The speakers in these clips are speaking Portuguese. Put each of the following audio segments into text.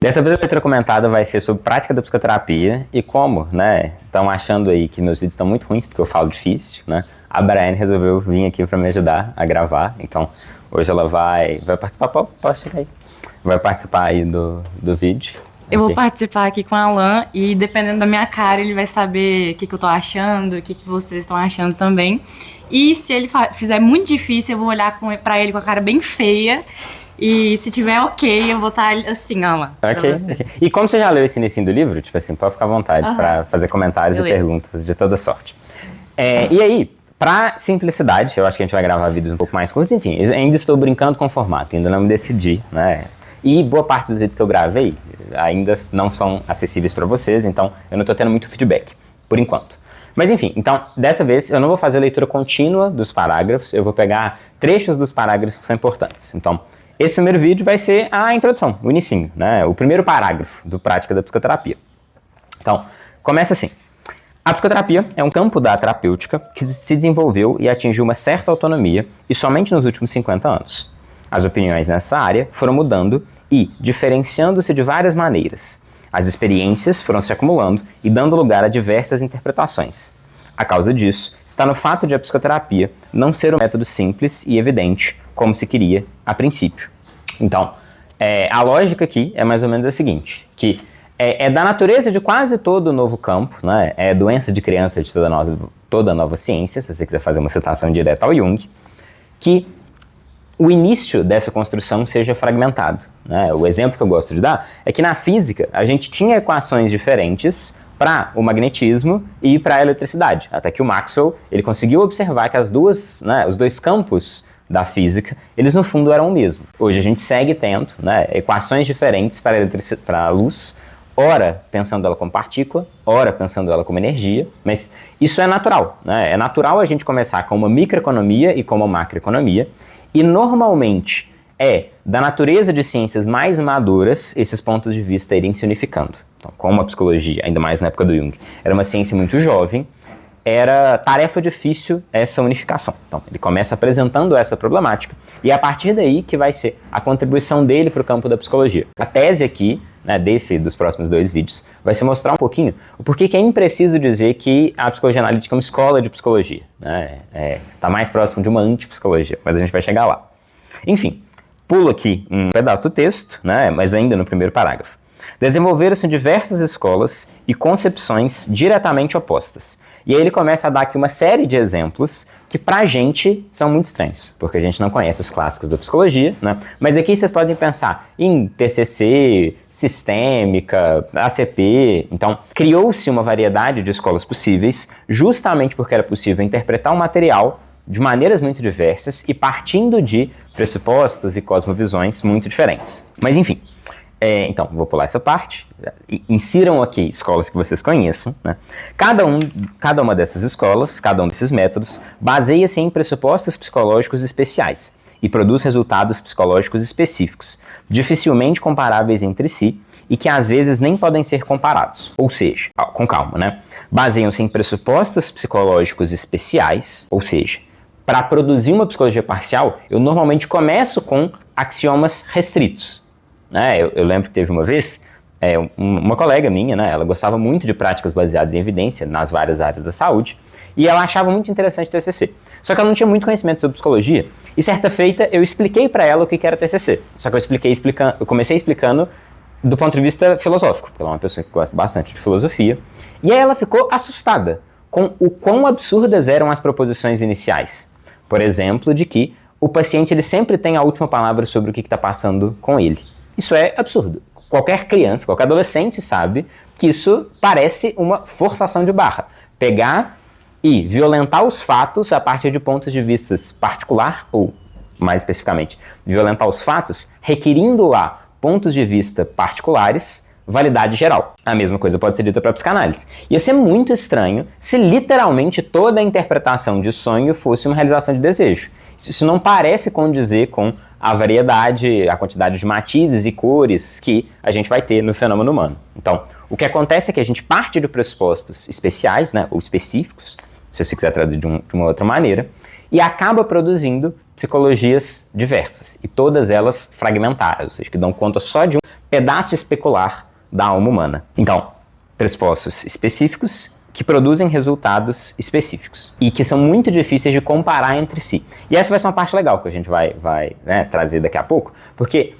Dessa vez a leitura comentada vai ser sobre prática da psicoterapia e como, né, estão achando aí que meus vídeos estão muito ruins porque eu falo difícil, né? A Briane resolveu vir aqui para me ajudar a gravar, então hoje ela vai participar, pode chegar aí, vai participar aí do vídeo. Eu vou participar aqui com o Alan e dependendo da minha cara ele vai saber o que eu tô achando, o que vocês estão achando também. E se ele fizer muito difícil, eu vou olhar pra ele com a cara bem feia. E se tiver ok, eu vou estar assim, ó lá. Ok. E como você já leu esse início do livro, tipo assim, pode ficar à vontade para fazer comentários e perguntas de toda sorte. E aí, pra simplicidade, eu acho que a gente vai gravar vídeos um pouco mais curtos, enfim, eu ainda estou brincando com o formato, ainda não me decidi, né? E boa parte dos vídeos que eu gravei ainda não são acessíveis para vocês, então eu não estou tendo muito feedback, por enquanto. Mas enfim, então, dessa vez eu não vou fazer a leitura contínua dos parágrafos, eu vou pegar trechos dos parágrafos que são importantes. Então, esse primeiro vídeo vai ser a introdução, o inicinho, né? O primeiro parágrafo do Prática da Psicoterapia. Então, começa assim. A psicoterapia é um campo da terapêutica que se desenvolveu e atingiu uma certa autonomia e somente nos últimos 50 anos. As opiniões nessa área foram mudando e diferenciando-se de várias maneiras. As experiências foram se acumulando e dando lugar a diversas interpretações. A causa disso está no fato de a psicoterapia não ser um método simples e evidente, como se queria a princípio. Então, a lógica aqui é mais ou menos a seguinte, que é da natureza de quase todo novo campo, né? É doença de criança de toda nova ciência, se você quiser fazer uma citação direta ao Jung, que o início dessa construção seja fragmentado, né? O exemplo que eu gosto de dar é que na física a gente tinha equações diferentes para o magnetismo e para a eletricidade, até que o Maxwell ele conseguiu observar que os dois campos da física, eles no fundo eram o mesmo. Hoje a gente segue tendo, né, equações diferentes para a luz, ora pensando ela como partícula, ora pensando ela como energia, mas isso é natural, né? É natural a gente começar com uma microeconomia e com uma macroeconomia, e normalmente é da natureza de ciências mais maduras esses pontos de vista irem se unificando. Então, como a psicologia, ainda mais na época do Jung, era uma ciência muito jovem, era tarefa difícil essa unificação. Então, ele começa apresentando essa problemática e é a partir daí que vai ser a contribuição dele para o campo da psicologia. A tese aqui, né, dos próximos 2 vídeos, vai se mostrar um pouquinho o porquê que é impreciso dizer que a psicologia analítica é uma escola de psicologia, né? Tá mais próximo de uma antipsicologia, mas a gente vai chegar lá. Enfim, pulo aqui um pedaço do texto, né, mas ainda no primeiro parágrafo. Desenvolveram-se diversas escolas e concepções diretamente opostas. E aí ele começa a dar aqui uma série de exemplos que pra gente são muito estranhos, porque a gente não conhece os clássicos da psicologia, né? Mas aqui vocês podem pensar em TCC, sistêmica, ACP. Então, criou-se uma variedade de escolas possíveis, justamente porque era possível interpretar um material de maneiras muito diversas e partindo de pressupostos e cosmovisões muito diferentes. Mas enfim, então, vou pular essa parte. Insiram aqui escolas que vocês conheçam, né? Cada uma dessas escolas, cada um desses métodos, baseia-se em pressupostos psicológicos especiais e produz resultados psicológicos específicos, dificilmente comparáveis entre si e que às vezes nem podem ser comparados. Ou seja, com calma, né? Baseiam-se em pressupostos psicológicos especiais, ou seja, para produzir uma psicologia parcial, eu normalmente começo com axiomas restritos. Eu lembro que teve uma vez, uma colega minha, né, ela gostava muito de práticas baseadas em evidência nas várias áreas da saúde, e ela achava muito interessante o TCC. Só que ela não tinha muito conhecimento sobre psicologia, e certa feita eu expliquei para ela o que era TCC. Só que eu comecei explicando do ponto de vista filosófico, porque ela é uma pessoa que gosta bastante de filosofia, e aí ela ficou assustada com o quão absurdas eram as proposições iniciais. Por exemplo, de que o paciente ele sempre tem a última palavra sobre o que está passando com ele. Isso é absurdo. Qualquer criança, qualquer adolescente sabe que isso parece uma forçação de barra. Pegar e violentar os fatos a partir de pontos de vista particular, ou mais especificamente, violentar os fatos, requerindo lá pontos de vista particulares, validade geral. A mesma coisa pode ser dita para a psicanálise. Ia ser muito estranho se literalmente toda a interpretação de sonho fosse uma realização de desejo. Isso não parece condizer com a variedade, a quantidade de matizes e cores que a gente vai ter no fenômeno humano. Então, o que acontece é que a gente parte de pressupostos especiais, né, ou específicos, se você quiser traduzir de uma outra maneira, e acaba produzindo psicologias diversas, e todas elas fragmentadas, ou seja, que dão conta só de um pedaço especular da alma humana. Então, pressupostos específicos que produzem resultados específicos e que são muito difíceis de comparar entre si. E essa vai ser uma parte legal que a gente vai trazer daqui a pouco, porque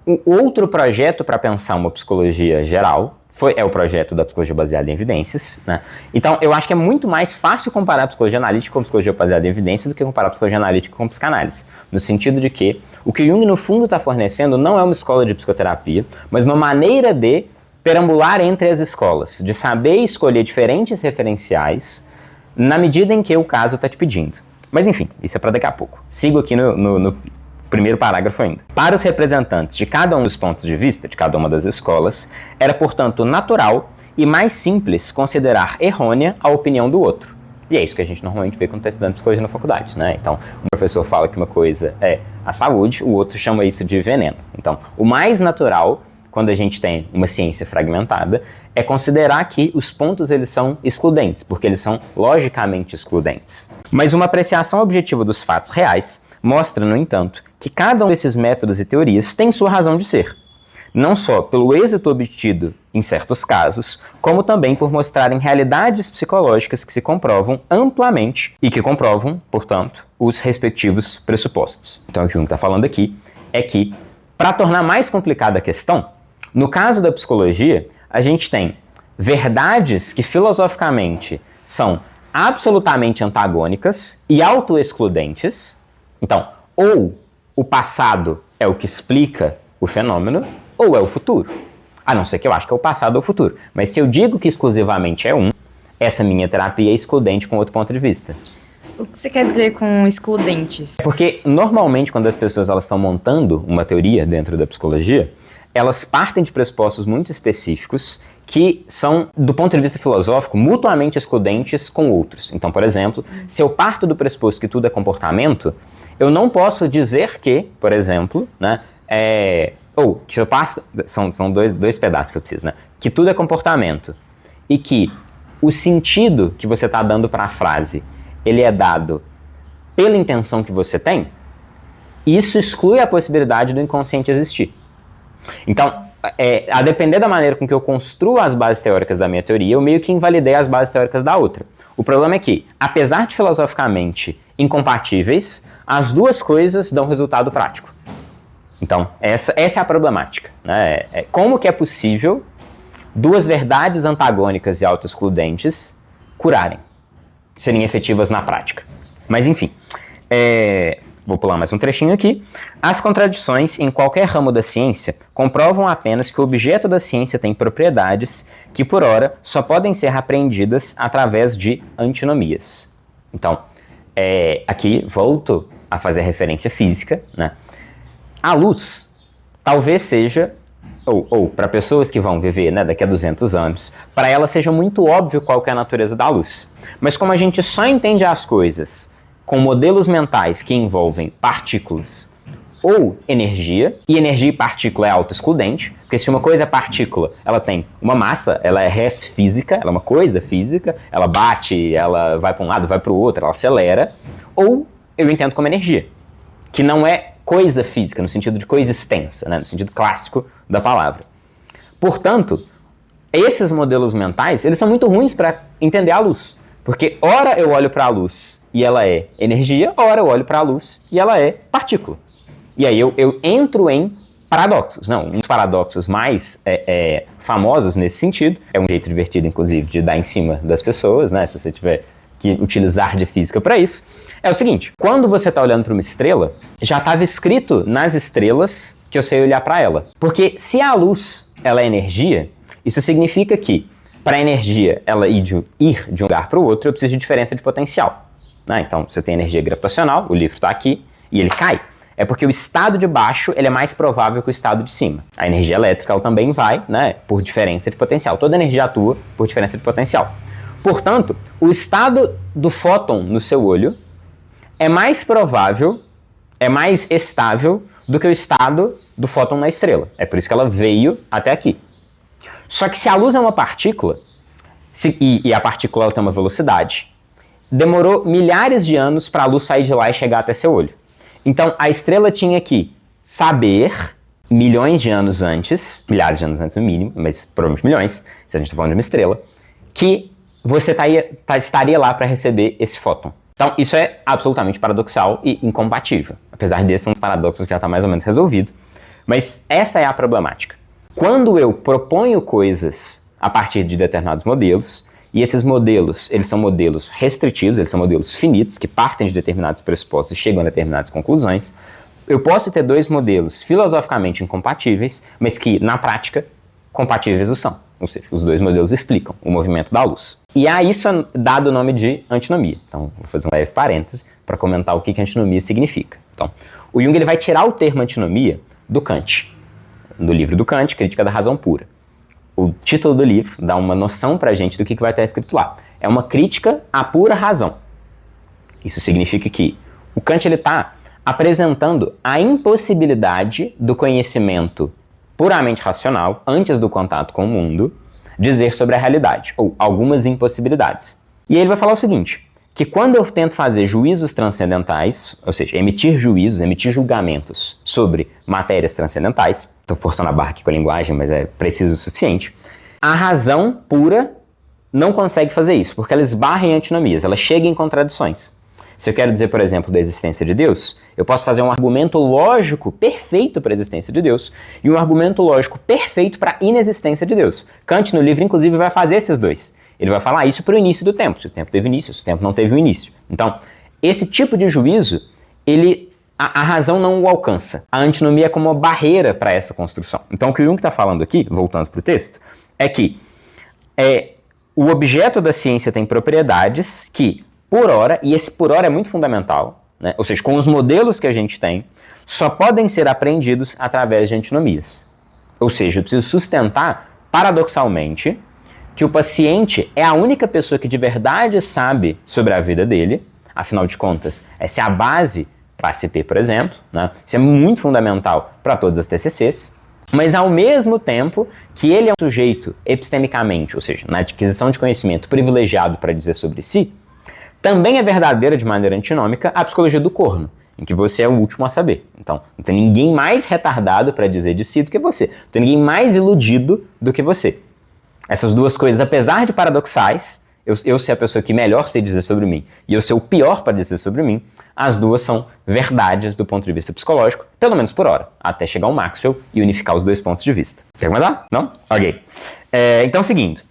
o outro projeto para pensar uma psicologia geral é o projeto da psicologia baseada em evidências, né? Então, eu acho que é muito mais fácil comparar a psicologia analítica com a psicologia baseada em evidências do que comparar a psicologia analítica com a psicanálise, no sentido de que o que Jung, no fundo, está fornecendo não é uma escola de psicoterapia, mas uma maneira de perambular entre as escolas, de saber escolher diferentes referenciais na medida em que o caso está te pedindo. Mas, enfim, isso é para daqui a pouco. Sigo aqui no primeiro parágrafo ainda. Para os representantes de cada um dos pontos de vista, de cada uma das escolas, era, portanto, natural e mais simples considerar errônea a opinião do outro. E é isso que a gente normalmente vê quando está estudando psicologia na faculdade, né? Então, um professor fala que uma coisa é a saúde, o outro chama isso de veneno. Então, o mais natural, quando a gente tem uma ciência fragmentada, é considerar que os pontos eles são excludentes, porque eles são logicamente excludentes. Mas uma apreciação objetiva dos fatos reais mostra, no entanto, que cada um desses métodos e teorias tem sua razão de ser, não só pelo êxito obtido em certos casos, como também por mostrarem realidades psicológicas que se comprovam amplamente e que comprovam, portanto, os respectivos pressupostos. Então, o que Jung está falando aqui é que, para tornar mais complicada a questão, no caso da psicologia, a gente tem verdades que filosoficamente são absolutamente antagônicas e autoexcludentes. Então, ou o passado é o que explica o fenômeno, ou é o futuro. A não ser que eu acho que é o passado ou o futuro. Mas se eu digo que exclusivamente é um, essa minha terapia é excludente com outro ponto de vista. O que você quer dizer com excludentes? Porque, normalmente, quando as pessoas elas estão montando uma teoria dentro da psicologia, elas partem de pressupostos muito específicos que são, do ponto de vista filosófico, mutuamente excludentes com outros. Então, por exemplo, se eu parto do pressuposto que tudo é comportamento, eu não posso dizer que, por exemplo, né, que se eu passo, são dois pedaços que eu preciso, né, que tudo é comportamento e que o sentido que você está dando para a frase, ele é dado pela intenção que você tem, isso exclui a possibilidade do inconsciente existir. Então, a depender da maneira com que eu construo as bases teóricas da minha teoria, eu meio que invalidei as bases teóricas da outra. O problema é que, apesar de filosoficamente incompatíveis, as duas coisas dão resultado prático. Então, essa é a problemática, né? Como que é possível duas verdades antagônicas e autoexcludentes curarem, serem efetivas na prática? Mas, enfim, vou pular mais um trechinho aqui. As contradições em qualquer ramo da ciência comprovam apenas que o objeto da ciência tem propriedades que, por ora, só podem ser apreendidas através de antinomias. Então, aqui volto a fazer referência física, né? A luz talvez seja, ou para pessoas que vão viver, né, daqui a 200 anos, para elas seja muito óbvio qual que é a natureza da luz. Mas como a gente só entende as coisas com modelos mentais que envolvem partículas ou energia, e energia e partícula é autoexcludente, porque se uma coisa é partícula, ela tem uma massa, ela é res física, ela é uma coisa física, ela bate, ela vai para um lado, vai para o outro, ela acelera, ou eu entendo como energia, que não é coisa física, no sentido de coexistência, né, no sentido clássico da palavra. Portanto, esses modelos mentais, eles são muito ruins para entender a luz, porque ora eu olho para a luz e ela é energia, ora eu olho para a luz e ela é partícula. E aí eu entro em paradoxos. Não, um dos paradoxos mais famosos nesse sentido, é um jeito divertido, inclusive, de dar em cima das pessoas, né, se você tiver que utilizar de física para isso, é o seguinte: quando você está olhando para uma estrela, já estava escrito nas estrelas que eu sei olhar para ela. Porque se a luz ela é energia, isso significa que para a energia ela ir de um lugar para o outro, eu preciso de diferença de potencial. Então, se eu tenho energia gravitacional, o livro está aqui e ele cai, é porque o estado de baixo ele é mais provável que o estado de cima. A energia elétrica ela também vai, né, por diferença de potencial. Toda energia atua por diferença de potencial. Portanto, o estado do fóton no seu olho é mais provável, é mais estável do que o estado do fóton na estrela. É por isso que ela veio até aqui. Só que se a luz é uma partícula, e a partícula ela tem uma velocidade, demorou milhares de anos para a luz sair de lá e chegar até seu olho. Então, a estrela tinha que saber, milhões de anos antes, milhares de anos antes no mínimo, mas provavelmente milhões, se a gente está falando de uma estrela, que você estaria lá para receber esse fóton. Então, isso é absolutamente paradoxal e incompatível. Apesar de ser um dos paradoxos que já está mais ou menos resolvido. Mas essa é a problemática. Quando eu proponho coisas a partir de determinados modelos, e esses modelos, eles são modelos restritivos, eles são modelos finitos, que partem de determinados pressupostos e chegam a determinadas conclusões, eu posso ter dois modelos filosoficamente incompatíveis, mas que, na prática, compatíveis o são. Ou seja, os dois modelos explicam o movimento da luz. E a isso é dado o nome de antinomia. Então, vou fazer um breve parêntese para comentar o que antinomia significa. Então, o Jung ele vai tirar o termo antinomia do Kant, do livro do Kant, Crítica da Razão Pura. O título do livro dá uma noção para a gente do que vai estar escrito lá. É uma crítica à pura razão. Isso significa que o Kant está apresentando a impossibilidade do conhecimento puramente racional, antes do contato com o mundo, dizer sobre a realidade, ou algumas impossibilidades. E ele vai falar o seguinte, que quando eu tento fazer juízos transcendentais, ou seja, emitir juízos, emitir julgamentos sobre matérias transcendentais, estou forçando a barra aqui com a linguagem, mas é preciso o suficiente, a razão pura não consegue fazer isso, porque ela esbarra em antinomias, ela chega em contradições. Se eu quero dizer, por exemplo, da existência de Deus, eu posso fazer um argumento lógico perfeito para a existência de Deus e um argumento lógico perfeito para a inexistência de Deus. Kant, no livro, inclusive, vai fazer esses dois. Ele vai falar isso para o início do tempo, se o tempo teve início, se o tempo não teve um início. Então, esse tipo de juízo, a razão não o alcança. A antinomia é como uma barreira para essa construção. Então, o que o Jung está falando aqui, voltando para o texto, é que o objeto da ciência tem propriedades que, por hora, e esse por hora é muito fundamental, né? Ou seja, com os modelos que a gente tem, só podem ser apreendidos através de antinomias. Ou seja, eu preciso sustentar, paradoxalmente, que o paciente é a única pessoa que de verdade sabe sobre a vida dele, afinal de contas, essa é a base para a ACP, por exemplo, né? Isso é muito fundamental para todas as TCCs, mas ao mesmo tempo que ele é um sujeito epistemicamente, ou seja, na aquisição de conhecimento privilegiado para dizer sobre si, também é verdadeira de maneira antinômica a psicologia do corno, em que você é o último a saber. Então, não tem ninguém mais retardado para dizer de si do que você. Não tem ninguém mais iludido do que você. Essas duas coisas, apesar de paradoxais, eu ser a pessoa que melhor sei dizer sobre mim e eu ser o pior para dizer sobre mim, as duas são verdades do ponto de vista psicológico, pelo menos por hora, até chegar ao Maxwell e unificar os dois pontos de vista. Quer mandar? Não? Ok. Então, seguindo.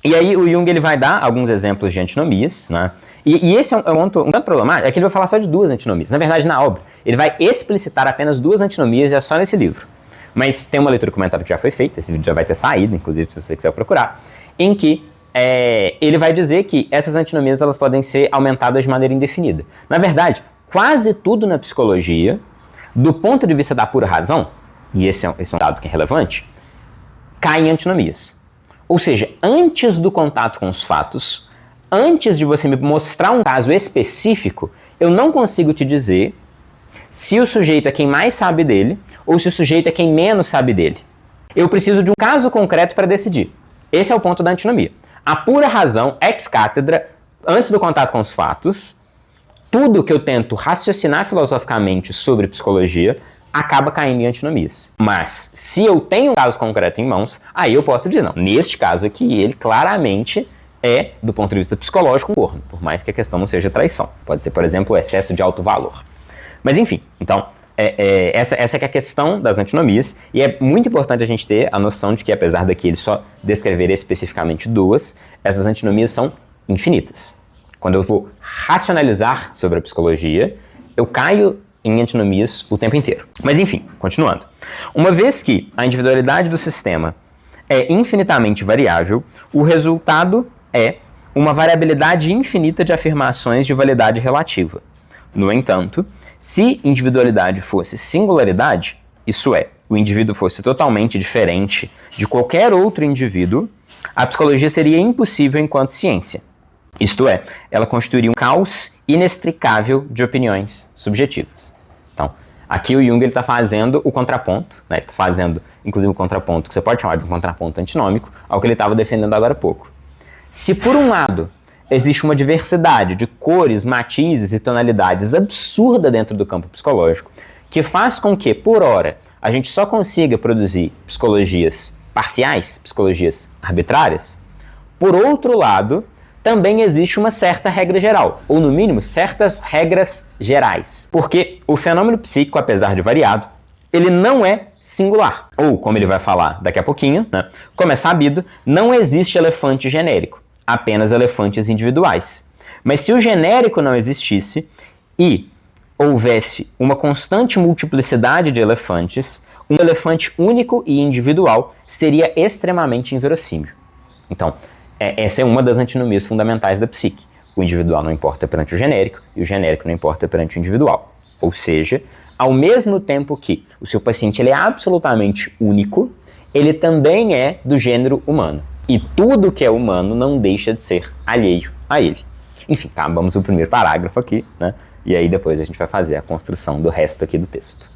E aí o Jung ele vai dar alguns exemplos de antinomias, né? E esse é um tanto problemático, é que ele vai falar só de duas antinomias. Na verdade, na obra, ele vai explicitar apenas duas antinomias e é só nesse livro. Mas tem uma leitura comentada que já foi feita, esse vídeo já vai ter saído, inclusive, se você quiser procurar, em que ele vai dizer que essas antinomias elas podem ser aumentadas de maneira indefinida. Na verdade, quase tudo na psicologia, do ponto de vista da pura razão, e esse é um dado que é relevante, cai em antinomias. Ou seja, antes do contato com os fatos, antes de você me mostrar um caso específico, eu não consigo te dizer se o sujeito é quem mais sabe dele ou se o sujeito é quem menos sabe dele. Eu preciso de um caso concreto para decidir. Esse é o ponto da antinomia. A pura razão, ex cátedra, antes do contato com os fatos, tudo que eu tento raciocinar filosoficamente sobre psicologia acaba caindo em antinomias. Mas, se eu tenho um caso concreto em mãos, aí eu posso dizer, não, neste caso aqui, ele claramente é, do ponto de vista psicológico, um corno, por mais que a questão não seja traição. Pode ser, por exemplo, o excesso de alto valor. Mas, enfim, então, essa é que é a questão das antinomias, e é muito importante a gente ter a noção de que, apesar daqui ele só descrever especificamente duas, essas antinomias são infinitas. Quando eu vou racionalizar sobre a psicologia, eu caio em antinomias o tempo inteiro. Mas enfim, continuando. Uma vez que a individualidade do sistema é infinitamente variável, o resultado é uma variabilidade infinita de afirmações de validade relativa. No entanto, se individualidade fosse singularidade, isso é, o indivíduo fosse totalmente diferente de qualquer outro indivíduo, a psicologia seria impossível enquanto ciência. Isto é, ela constituiria um caos inextricável de opiniões subjetivas. Então, aqui o Jung está fazendo o contraponto, né? Ele está fazendo, inclusive, um contraponto que você pode chamar de um contraponto antinômico, ao que ele estava defendendo agora há pouco. Se, por um lado, existe uma diversidade de cores, matizes e tonalidades absurda dentro do campo psicológico, que faz com que, por hora, a gente só consiga produzir psicologias parciais, psicologias arbitrárias. Por outro lado, também existe uma certa regra geral, ou no mínimo, certas regras gerais. Porque o fenômeno psíquico, apesar de variado, ele não é singular. Ou, como ele vai falar daqui a pouquinho, né, como é sabido, não existe elefante genérico, apenas elefantes individuais. Mas se o genérico não existisse e houvesse uma constante multiplicidade de elefantes, um elefante único e individual seria extremamente inverossímil. Então, essa é uma das antinomias fundamentais da psique. O individual não importa perante o genérico e o genérico não importa perante o individual. Ou seja, ao mesmo tempo que o seu paciente ele é absolutamente único, ele também é do gênero humano. E tudo que é humano não deixa de ser alheio a ele. Enfim, acabamos o primeiro parágrafo aqui, né? E aí depois a gente vai fazer a construção do resto aqui do texto.